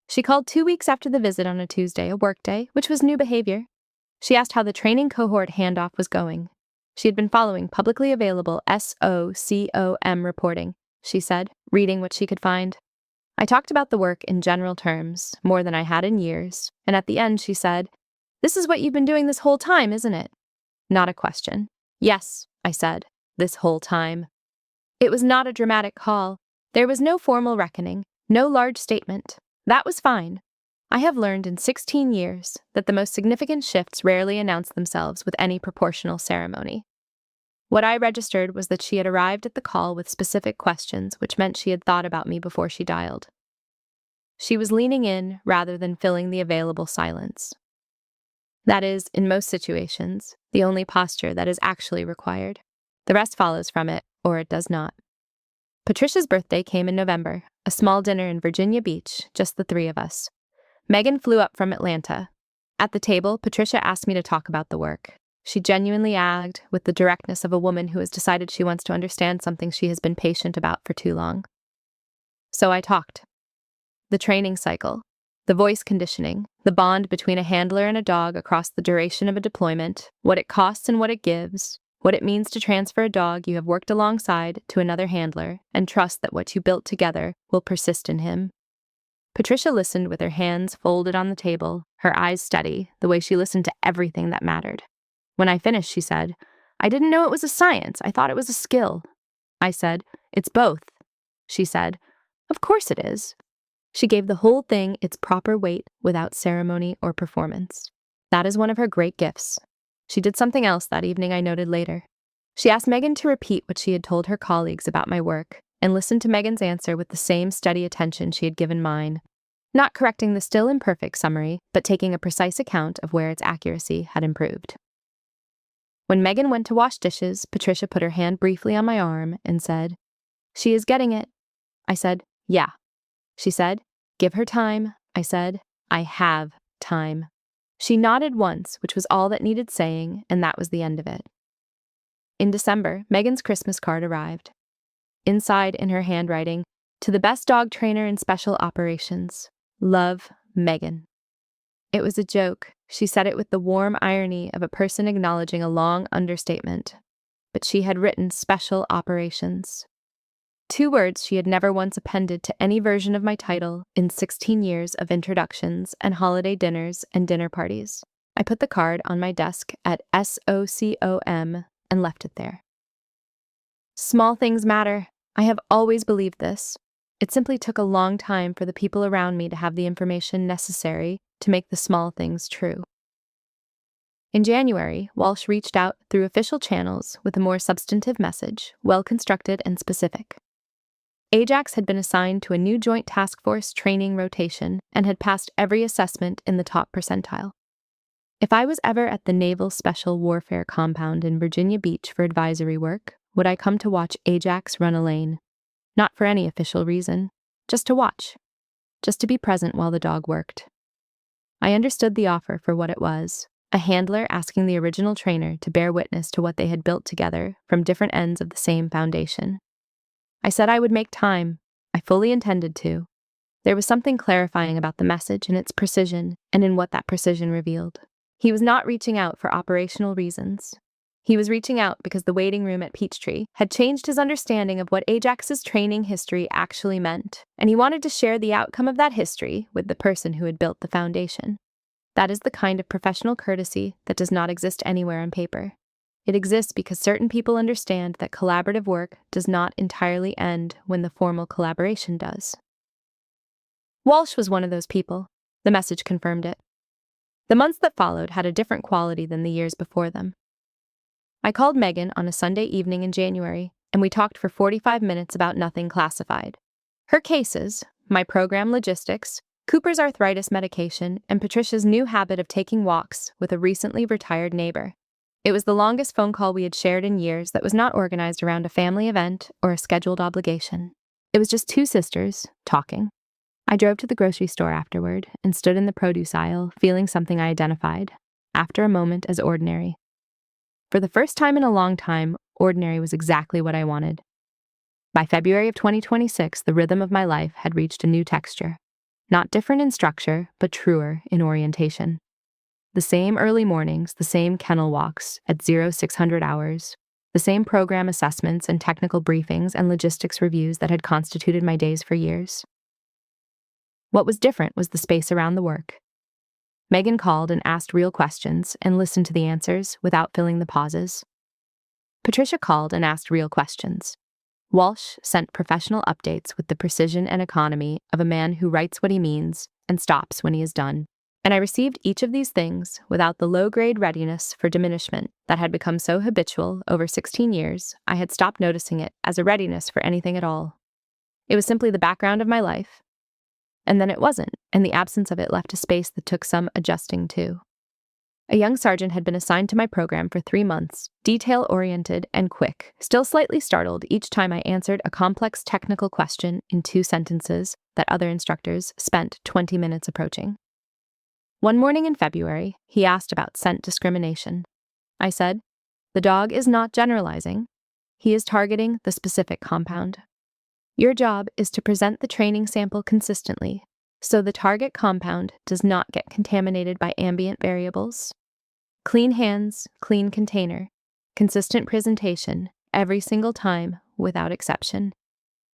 She called 2 weeks after the visit on a Tuesday, a work day, which was new behavior. She asked how the training cohort handoff was going. She had been following publicly available SOCOM reporting, she said, reading what she could find. I talked about the work in general terms, more than I had in years, and at the end she said, This is what you've been doing this whole time, isn't it? Not a question. Yes, I said, this whole time. It was not a dramatic call. There was no formal reckoning, no large statement. That was fine. I have learned in 16 years that the most significant shifts rarely announce themselves with any proportional ceremony. What I registered was that she had arrived at the call with specific questions, which meant she had thought about me before she dialed. She was leaning in rather than filling the available silence. That is, in most situations, the only posture that is actually required. The rest follows from it, or it does not. Patricia's birthday came in November, a small dinner in Virginia Beach, just the three of us. Megan flew up from Atlanta. At the table, Patricia asked me to talk about the work. She genuinely asked, with the directness of a woman who has decided she wants to understand something she has been patient about for too long. So I talked. The training cycle, the voice conditioning, the bond between a handler and a dog across the duration of a deployment, what it costs and what it gives, what it means to transfer a dog you have worked alongside to another handler and trust that what you built together will persist in him. Patricia listened with her hands folded on the table, her eyes steady, the way she listened to everything that mattered. When I finished, she said, "I didn't know it was a science. I thought it was a skill." I said, "It's both." She said, "Of course it is." She gave the whole thing its proper weight without ceremony or performance. That is one of her great gifts. She did something else that evening I noted later. She asked Megan to repeat what she had told her colleagues about my work and listened to Megan's answer with the same steady attention she had given mine, not correcting the still imperfect summary, but taking a precise account of where its accuracy had improved. When Megan went to wash dishes, Patricia put her hand briefly on my arm and said, "She is getting it." I said, "Yeah." She said, "Give her time." I said, "I have time." She nodded once, which was all that needed saying, and that was the end of it. In December, Megan's Christmas card arrived. Inside, in her handwriting, "To the best dog trainer in special operations. Love, Megan." It was a joke. She said it with the warm irony of a person acknowledging a long understatement. But she had written special operations. 2 words she had never once appended to any version of my title in 16 years of introductions and holiday dinners and dinner parties. I put the card on my desk at SOCOM and left it there. Small things matter. I have always believed this. It simply took a long time for the people around me to have the information necessary to make the small things true. In January, Walsh reached out through official channels with a more substantive message, well-constructed and specific. Ajax had been assigned to a new Joint Task Force training rotation and had passed every assessment in the top percentile. If I was ever at the Naval Special Warfare Compound in Virginia Beach for advisory work, would I come to watch Ajax run a lane? Not for any official reason, just to watch, just to be present while the dog worked. I understood the offer for what it was, a handler asking the original trainer to bear witness to what they had built together from different ends of the same foundation. I said I would make time. I fully intended to. There was something clarifying about the message and its precision, and in what that precision revealed. He was not reaching out for operational reasons. He was reaching out because the waiting room at Peachtree had changed his understanding of what Ajax's training history actually meant, and he wanted to share the outcome of that history with the person who had built the foundation. That is the kind of professional courtesy that does not exist anywhere on paper. It exists because certain people understand that collaborative work does not entirely end when the formal collaboration does. Walsh was one of those people. The message confirmed it. The months that followed had a different quality than the years before them. I called Megan on a Sunday evening in January, and we talked for 45 minutes about nothing classified. Her cases, my program logistics, Cooper's arthritis medication, and Patricia's new habit of taking walks with a recently retired neighbor. It was the longest phone call we had shared in years that was not organized around a family event or a scheduled obligation. It was just 2 sisters, talking. I drove to the grocery store afterward and stood in the produce aisle, feeling something I identified, after a moment, as ordinary. For the first time in a long time, ordinary was exactly what I wanted. By February of 2026, the rhythm of my life had reached a new texture. Not different in structure, but truer in orientation. The same early mornings, the same kennel walks at 0600 hours, the same program assessments and technical briefings and logistics reviews that had constituted my days for years. What was different was the space around the work. Megan called and asked real questions and listened to the answers without filling the pauses. Patricia called and asked real questions. Walsh sent professional updates with the precision and economy of a man who writes what he means and stops when he is done. And I received each of these things without the low-grade readiness for diminishment that had become so habitual over 16 years, I had stopped noticing it as a readiness for anything at all. It was simply the background of my life. and then it wasn't, and the absence of it left a space that took some adjusting to. A young sergeant had been assigned to my program for 3 months, detail-oriented and quick, still slightly startled each time I answered a complex technical question in 2 sentences that other instructors spent 20 minutes approaching. One morning in February, he asked about scent discrimination. I said, "The dog is not generalizing. He is targeting the specific compound. Your job is to present the training sample consistently, so the target compound does not get contaminated by ambient variables. Clean hands, clean container, consistent presentation, every single time, without exception."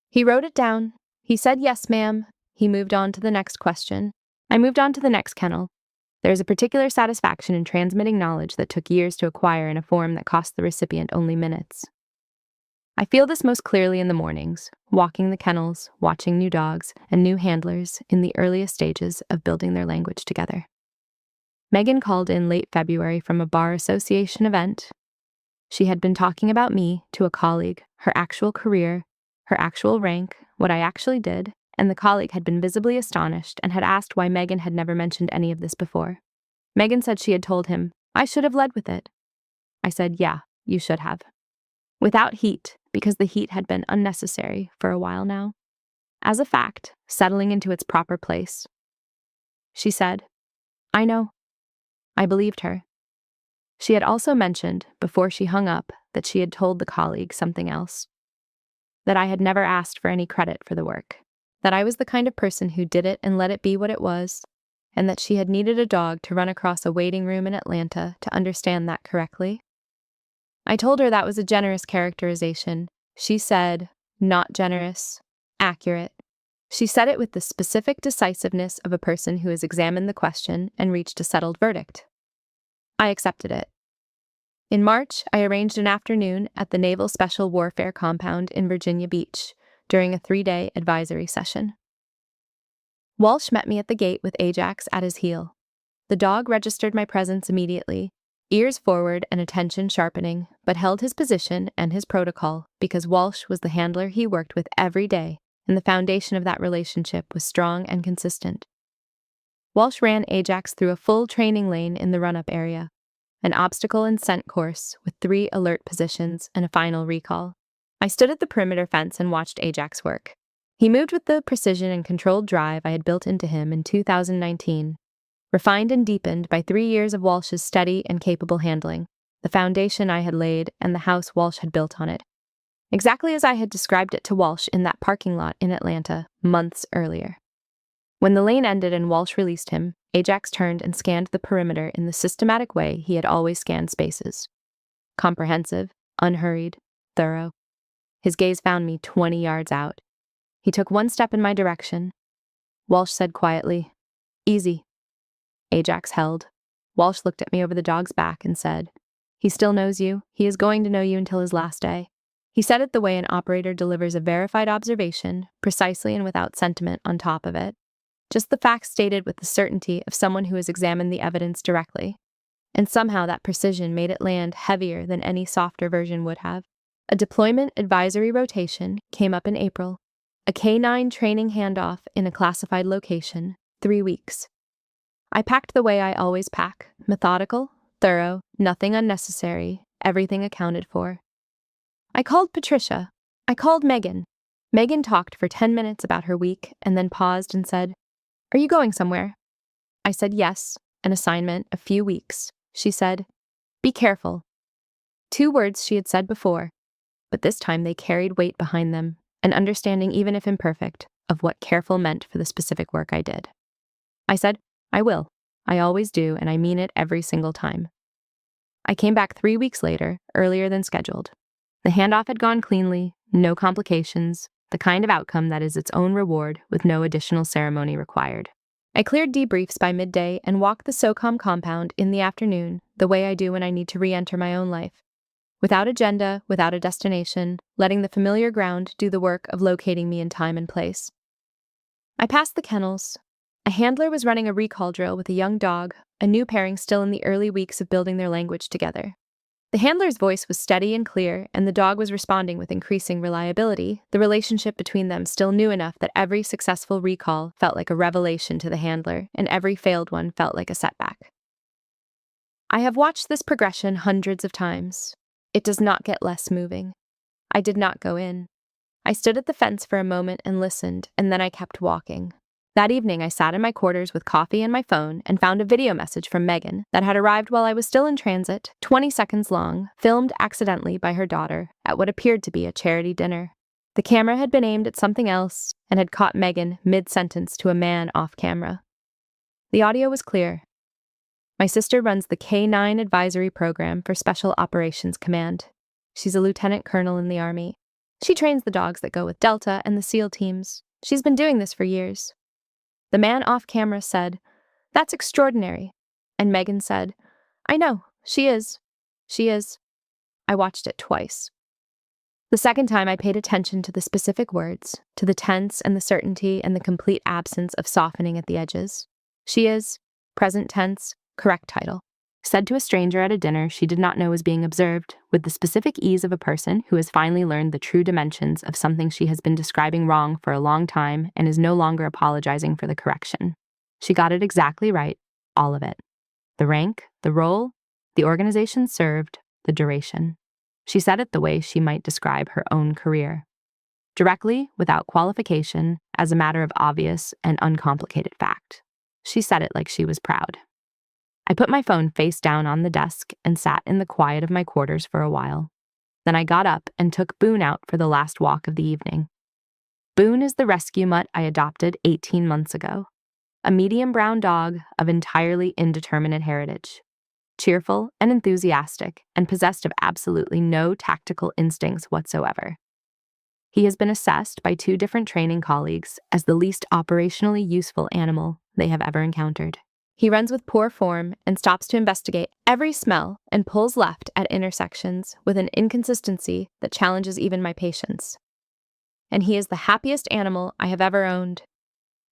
He wrote it down. He said, "Yes, ma'am." He moved on to the next question. I moved on to the next kennel. There is a particular satisfaction in transmitting knowledge that took years to acquire in a form that cost the recipient only minutes. I feel this most clearly in the mornings, walking the kennels, watching new dogs and new handlers in the earliest stages of building their language together. Megan called in late February from a bar association event. She had been talking about me to a colleague, her actual career, her actual rank, what I actually did, and the colleague had been visibly astonished and had asked why Megan had never mentioned any of this before. Megan said she had told him, "I should have led with it." I said, "Yeah, you should have." Without heat, because the heat had been unnecessary for a while now. As a fact, settling into its proper place. She said, "I know." I believed her. She had also mentioned, before she hung up, that she had told the colleague something else. That I had never asked for any credit for the work. That I was the kind of person who did it and let it be what it was, and that she had needed a dog to run across a waiting room in Atlanta to understand that correctly. I told her that was a generous characterization. She said, "Not generous, accurate." She said it with the specific decisiveness of a person who has examined the question and reached a settled verdict. I accepted it. In March, I arranged an afternoon at the Naval Special Warfare Compound in Virginia Beach during a 3-day advisory session. Walsh met me at the gate with Ajax at his heel. The dog registered my presence immediately, ears forward and attention sharpening, but held his position and his protocol because Walsh was the handler he worked with every day, and the foundation of that relationship was strong and consistent. Walsh ran Ajax through a full training lane in the run-up area, an obstacle and scent course with 3 alert positions and a final recall. I stood at the perimeter fence and watched Ajax work. He moved with the precision and controlled drive I had built into him in 2019, refined and deepened by 3 years of Walsh's steady and capable handling, the foundation I had laid and the house Walsh had built on it, exactly as I had described it to Walsh in that parking lot in Atlanta months earlier. When the lane ended and Walsh released him, Ajax turned and scanned the perimeter in the systematic way he had always scanned spaces. Comprehensive, unhurried, thorough. His gaze found me 20 yards out. He took 1 step in my direction. Walsh said quietly, "Easy." Ajax held. Walsh looked at me over the dog's back and said, "He still knows you. He is going to know you until his last day." He said it the way an operator delivers a verified observation, precisely and without sentiment on top of it. Just the facts stated with the certainty of someone who has examined the evidence directly. And somehow that precision made it land heavier than any softer version would have. A deployment advisory rotation came up in April. A K-9 training handoff in a classified location, 3 weeks. I packed the way I always pack, methodical, thorough, nothing unnecessary, everything accounted for. I called Patricia. I called Megan. Megan talked for 10 minutes about her week and then paused and said, "Are you going somewhere?" I said yes, an assignment, a few weeks. She said, "Be careful." 2 words she had said before, but this time they carried weight behind them, an understanding, even if imperfect, of what careful meant for the specific work I did. I said, "I will. I always do, and I mean it every single time." I came back 3 weeks later, earlier than scheduled. The handoff had gone cleanly, no complications, the kind of outcome that is its own reward with no additional ceremony required. I cleared debriefs by midday and walked the SOCOM compound in the afternoon, the way I do when I need to re-enter my own life. Without agenda, without a destination, letting the familiar ground do the work of locating me in time and place. I passed the kennels. A handler was running a recall drill with a young dog, a new pairing still in the early weeks of building their language together. The handler's voice was steady and clear, and the dog was responding with increasing reliability, the relationship between them still new enough that every successful recall felt like a revelation to the handler, and every failed one felt like a setback. I have watched this progression hundreds of times. It does not get less moving. I did not go in. I stood at the fence for a moment and listened, and then I kept walking. That evening, I sat in my quarters with coffee and my phone and found a video message from Megan that had arrived while I was still in transit, 20 seconds long, filmed accidentally by her daughter at what appeared to be a charity dinner. The camera had been aimed at something else and had caught Megan mid-sentence to a man off camera. The audio was clear. My sister runs the K-9 Advisory Program for Special Operations Command. She's a lieutenant colonel in the Army. She trains the dogs that go with Delta and the SEAL teams. She's been doing this for years. The man off camera said, "That's extraordinary." And Megan said, "I know, she is. She is." I watched it twice. The second time I paid attention to the specific words, to the tense and the certainty and the complete absence of softening at the edges. She is, present tense, correct title. Said to a stranger at a dinner she did not know was being observed, with the specific ease of a person who has finally learned the true dimensions of something she has been describing wrong for a long time and is no longer apologizing for the correction. She got it exactly right, all of it. The rank, the role, the organization served, the duration. She said it the way she might describe her own career. Directly, without qualification, as a matter of obvious and uncomplicated fact. She said it like she was proud. I put my phone face down on the desk and sat in the quiet of my quarters for a while. Then I got up and took Boone out for the last walk of the evening. Boone is the rescue mutt I adopted 18 months ago. A medium brown dog of entirely indeterminate heritage. Cheerful and enthusiastic and possessed of absolutely no tactical instincts whatsoever. He has been assessed by 2 different training colleagues as the least operationally useful animal they have ever encountered. He runs with poor form and stops to investigate every smell and pulls left at intersections with an inconsistency that challenges even my patience. And he is the happiest animal I have ever owned.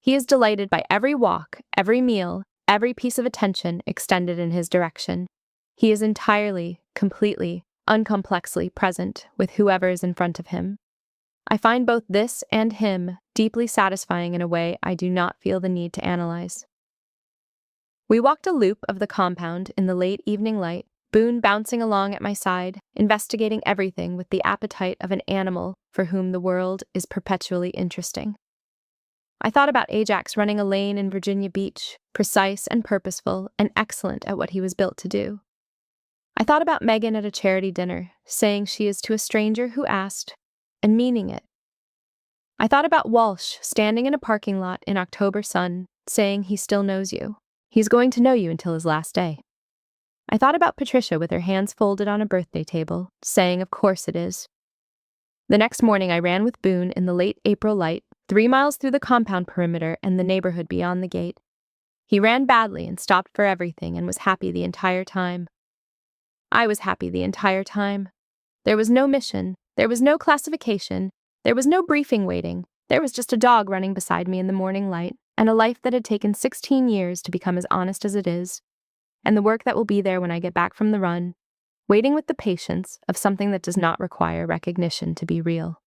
He is delighted by every walk, every meal, every piece of attention extended in his direction. He is entirely, completely, uncomplexly present with whoever is in front of him. I find both this and him deeply satisfying in a way I do not feel the need to analyze. We walked a loop of the compound in the late evening light, Boone bouncing along at my side, investigating everything with the appetite of an animal for whom the world is perpetually interesting. I thought about Ajax running a lane in Virginia Beach, precise and purposeful and excellent at what he was built to do. I thought about Megan at a charity dinner, saying she is to a stranger who asked, and meaning it. I thought about Walsh standing in a parking lot in October sun, saying he still knows you. He's going to know you until his last day. I thought about Patricia with her hands folded on a birthday table, saying, "Of course it is." The next morning I ran with Boone in the late April light, 3 miles through the compound perimeter and the neighborhood beyond the gate. He ran badly and stopped for everything and was happy the entire time. I was happy the entire time. There was no mission, there was no classification, there was no briefing waiting, there was just a dog running beside me in the morning light, and a life that had taken 16 years to become as honest as it is, and the work that will be there when I get back from the run, waiting with the patience of something that does not require recognition to be real.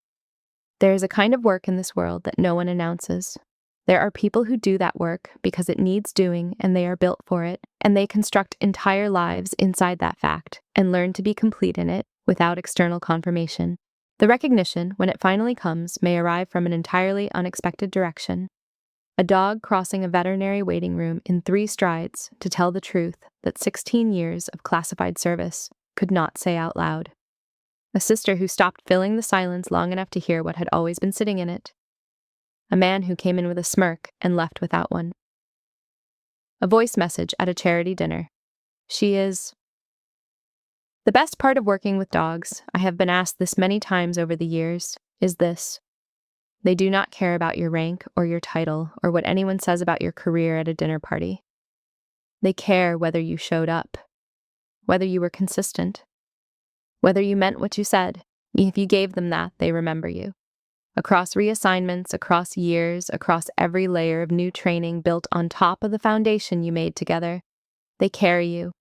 There is a kind of work in this world that no one announces. There are people who do that work because it needs doing and they are built for it, and they construct entire lives inside that fact and learn to be complete in it without external confirmation. The recognition, when it finally comes, may arrive from an entirely unexpected direction. A dog crossing a veterinary waiting room in 3 strides to tell the truth that 16 years of classified service could not say out loud. A sister who stopped filling the silence long enough to hear what had always been sitting in it. A man who came in with a smirk and left without one. A voice message at a charity dinner. She is. The best part of working with dogs, I have been asked this many times over the years, is this. They do not care about your rank or your title or what anyone says about your career at a dinner party. They care whether you showed up, whether you were consistent, whether you meant what you said. If you gave them that, they remember you. Across reassignments, across years, across every layer of new training built on top of the foundation you made together, they carry you.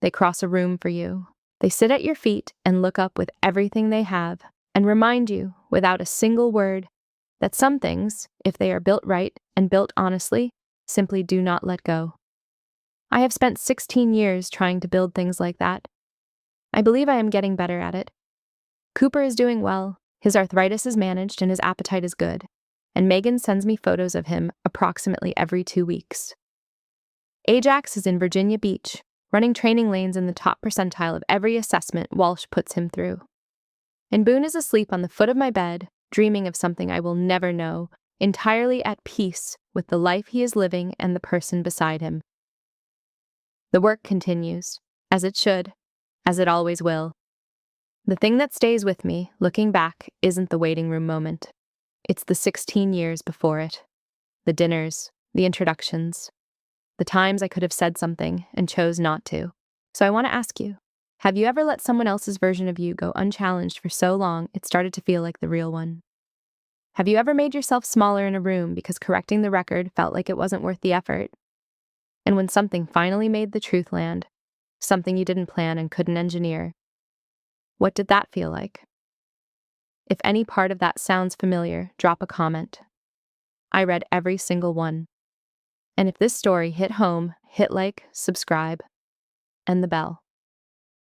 They cross a room for you. They sit at your feet and look up with everything they have and remind you, without a single word, that some things, if they are built right and built honestly, simply do not let go. I have spent 16 years trying to build things like that. I believe I am getting better at it. Cooper is doing well, his arthritis is managed and his appetite is good, and Megan sends me photos of him approximately every 2 weeks. Ajax is in Virginia Beach, running training lanes in the top percentile of every assessment Walsh puts him through. And Boone is asleep on the foot of my bed, dreaming of something I will never know, entirely at peace with the life he is living and the person beside him. The work continues, as it should, as it always will. The thing that stays with me, looking back, isn't the waiting room moment. It's the 16 years before it. The dinners, the introductions, the times I could have said something and chose not to. So I want to ask you, have you ever let someone else's version of you go unchallenged for so long it started to feel like the real one? Have you ever made yourself smaller in a room because correcting the record felt like it wasn't worth the effort? And when something finally made the truth land, something you didn't plan and couldn't engineer, what did that feel like? If any part of that sounds familiar, drop a comment. I read every single one. And if this story hit home, hit like, subscribe, and the bell.